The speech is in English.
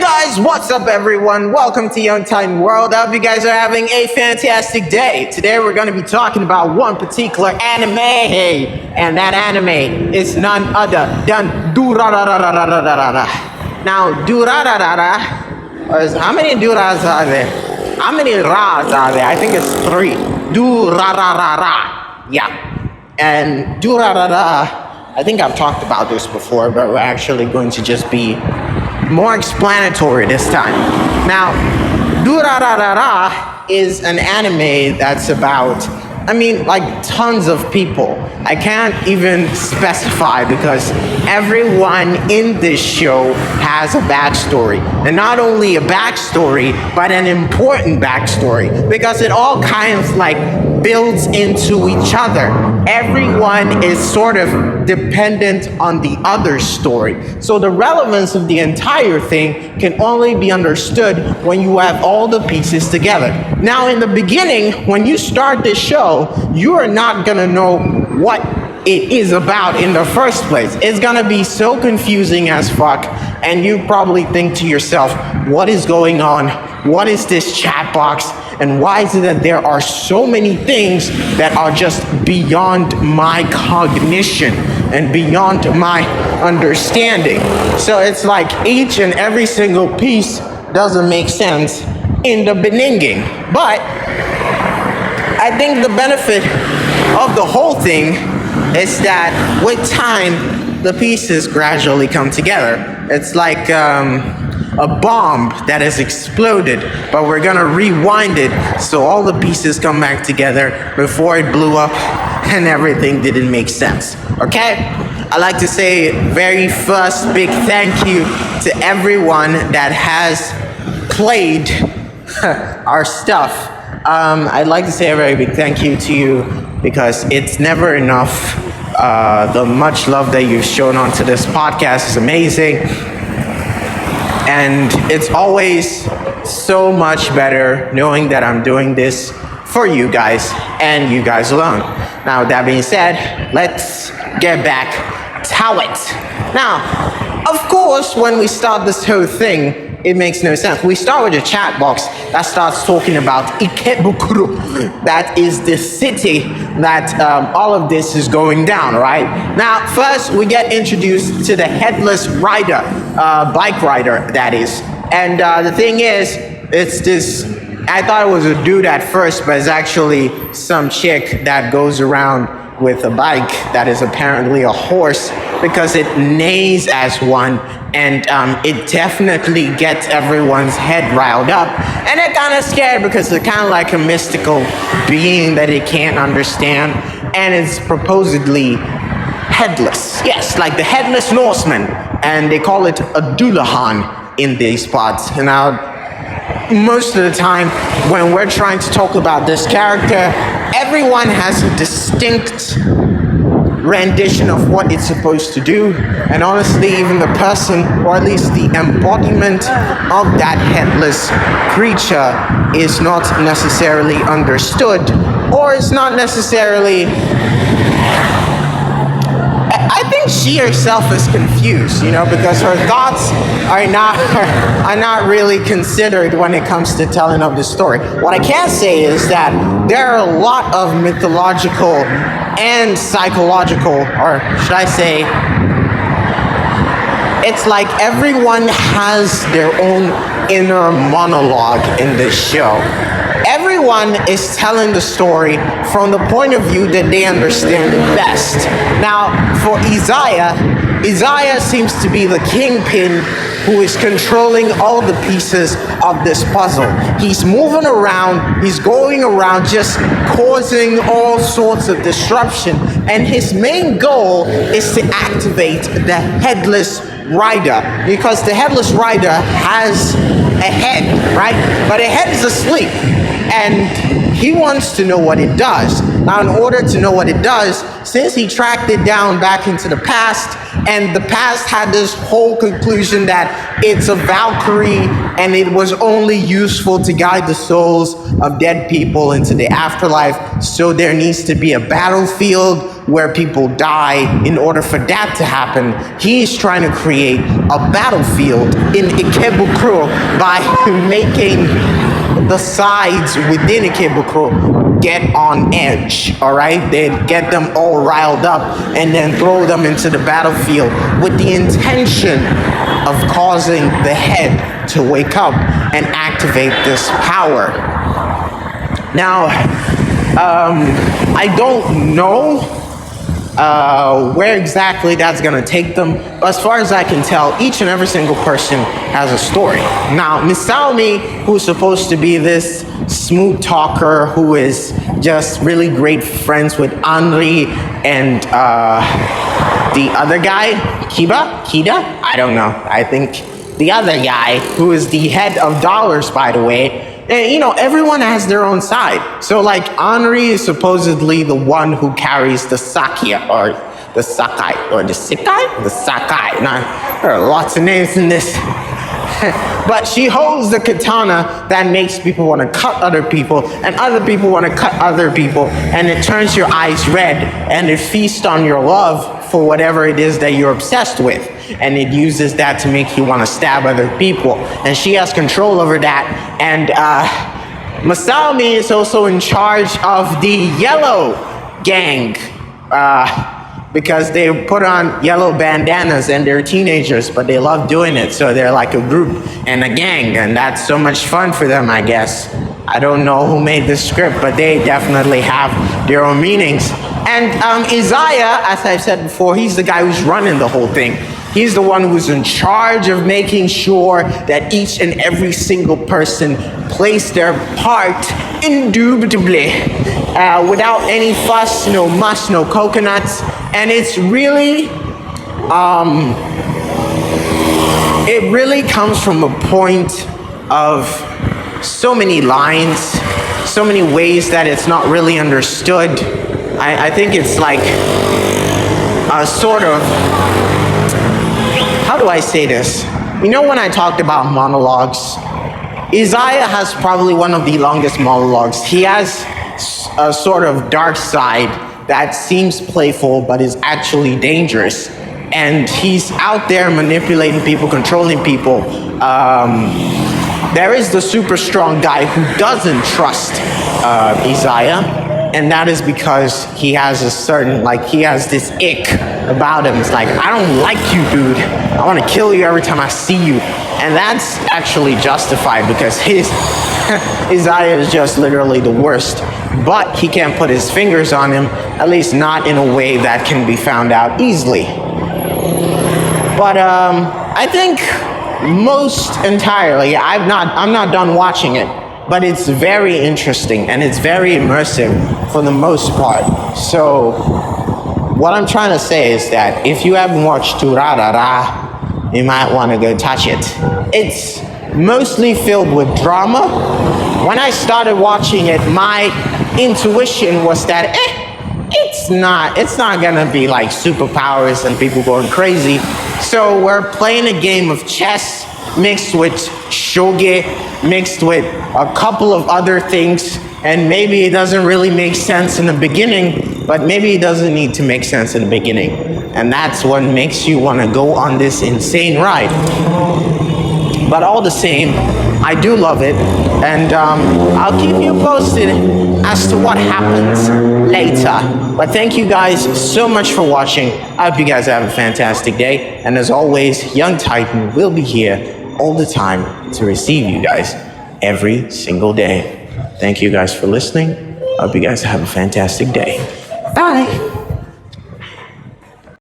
guys, what's up everyone? Welcome to Young Titan World. I hope you guys are having a fantastic day. Today we're going to be talking about one particular anime, and that anime is none other than Durarara. Now, Durarara, how many Duras are there? How many Ras are there? I think it's 3. Durarara. Yeah. And Durarara, I think I've talked about this before, but we're actually going to just be more explanatory this time. Now, Durarara is an anime that's about, tons of people. I can't even specify because everyone in this show has a backstory. And not only a backstory, but an important backstory because it all kind of builds into each other. Everyone is sort of dependent on the other story. So the relevance of the entire thing can only be understood when you have all the pieces together. Now, in the beginning, when you start this show, you are not gonna know what it is about in the first place. It's gonna be so confusing as fuck, and you probably think to yourself, what is going on? What is this chat box? And why is it that there are so many things that are just beyond my cognition and beyond my understanding? So it's like each and every single piece doesn't make sense in the beginning. But I think the benefit of the whole thing is that with time, the pieces gradually come together. It's like a bomb that has exploded, but we're gonna rewind it so all the pieces come back together before it blew up and everything didn't make sense, okay? I'd like to say very first big thank you to everyone that has played our stuff. I'd like to say a very big thank you to you because it's never enough. The much love that you've shown onto this podcast is amazing. And it's always so much better knowing that I'm doing this for you guys and you guys alone. Now, that being said, let's get back to it. Now, of course, when we start this whole thing, it makes no sense. We start with a chat box that starts talking about Ikebukuro. That is the city that all of this is going down, right? Now, first we get introduced to the headless rider, bike rider, that is. And the thing is, it's this, I thought it was a dude at first, but it's actually some chick that goes around with a bike that is apparently a horse because it neighs as one, and it definitely gets everyone's head riled up, and they're kind of scared because they're kind of like a mystical being that they can't understand, and it's supposedly headless. Yes, like the headless Norseman, and they call it a Dullahan in these spots. And now, most of the time when we're trying to talk about this character, everyone has a distinct rendition of what it's supposed to do, and honestly, even the person, or at least the embodiment of that headless creature, is not necessarily understood, or is not necessarily, I think she herself is confused, because her thoughts are not really considered when it comes to telling of the story. What I can say is that there are a lot of mythological and psychological, or should I say, it's like everyone has their own inner monologue in this show. Everyone is telling the story from the point of view that they understand it best. Now, for Isaiah seems to be the kingpin who is controlling all the pieces of this puzzle. He's moving around, he's going around just causing all sorts of disruption, and his main goal is to activate the headless rider, because the headless rider has a head, right? But the head is asleep, and he wants to know what it does. Now, in order to know what it does, since he tracked it down back into the past And the past had this whole conclusion that it's a Valkyrie and it was only useful to guide the souls of dead people into the afterlife. So there needs to be a battlefield where people die in order for that to happen. He's trying to create a battlefield in Ikebukuro by making the sides within Ikebukuro get on edge, all right? They'd get them all riled up and then throw them into the battlefield with the intention of causing the head to wake up and activate this power. Now, I don't know where exactly that's gonna take them. But as far as I can tell, each and every single person has a story. Now, Misaomi, who's supposed to be this smooth talker who is just really great friends with Henri and the other guy, Kida? I don't know. I think the other guy, who is the head of Dollars, by the way. And, you know, everyone has their own side. So, like, Henri is supposedly the one who carries the Sakia, or the Sakai, or the Sikai? The Sakai. Now, there are lots of names in this. But she holds the katana that makes people want to cut other people, and other people want to cut other people, and it turns your eyes red, and it feasts on your love for whatever it is that you're obsessed with. And it uses that to make you want to stab other people. And she has control over that. And Masaomi is also in charge of the yellow gang. Because they put on yellow bandanas and they're teenagers, but they love doing it. So they're like a group and a gang. And that's so much fun for them, I guess. I don't know who made this script, but they definitely have their own meanings. And Isaiah, as I've said before, he's the guy who's running the whole thing. He's the one who's in charge of making sure that each and every single person plays their part indubitably, without any fuss, no muss, no coconuts. And it's really, it really comes from a point of so many lines, so many ways that it's not really understood. I think it's like a sort of, how do I say this? You know, when I talked about monologues, Isaiah has probably one of the longest monologues. He has a sort of dark side that seems playful but is actually dangerous. And he's out there manipulating people, controlling people. There is the super strong guy who doesn't trust Isaiah. And that is because he has a certain, like, he has this ick about him. It's like, I don't like you, dude. I want to kill you every time I see you. And that's actually justified because Isaiah is just literally the worst. But he can't put his fingers on him, at least not in a way that can be found out easily. But I think most entirely, I'm not done watching it. But it's very interesting and it's very immersive for the most part. So what I'm trying to say is that if you haven't watched Durarara, you might want to go touch it. It's mostly filled with drama. When I started watching it, my intuition was that it's not gonna be like superpowers and people going crazy. So we're playing a game of chess mixed with shogi, mixed with a couple of other things, and maybe it doesn't really make sense in the beginning, but maybe it doesn't need to make sense in the beginning. And that's what makes you want to go on this insane ride. But all the same, I do love it, and I'll keep you posted as to what happens later. But thank you guys so much for watching. I hope you guys have a fantastic day, and as always, Young Titan will be here all the time to receive you guys every single day. Thank you guys for listening. I hope you guys have a fantastic day. Bye.